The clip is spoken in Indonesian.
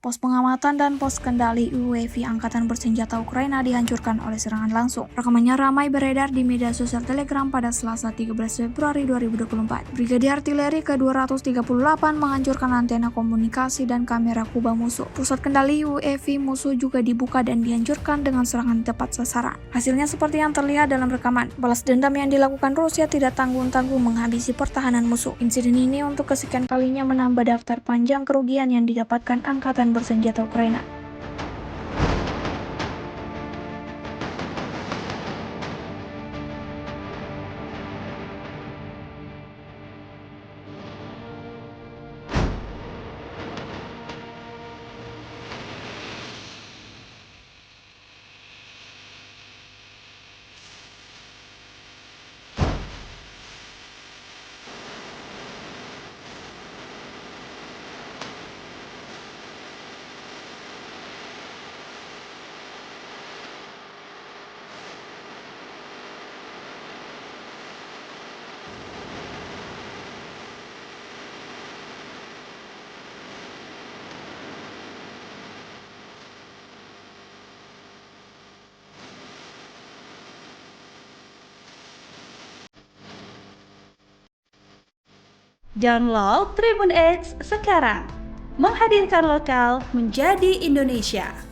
Pos pengamatan dan pos kendali UAV Angkatan Bersenjata Ukraina dihancurkan oleh serangan langsung. Rekamannya ramai beredar di media sosial Telegram pada Selasa 13 Februari 2024. Brigade Artileri ke-238 menghancurkan antena komunikasi dan kamera Kuba musuh. Pusat kendali UAV musuh juga dibuka dan dihancurkan dengan serangan tepat sasaran. Hasilnya seperti yang terlihat dalam rekaman. Balas dendam yang dilakukan Rusia tidak tanggung-tanggung menghabisi pertahanan musuh. Insiden ini untuk kesekian kalinya menambah daftar panjang kerugian yang didapatkan Angkatan Bersenjata Ukraina. Download Tribun X sekarang, menghadirkan lokal menjadi Indonesia.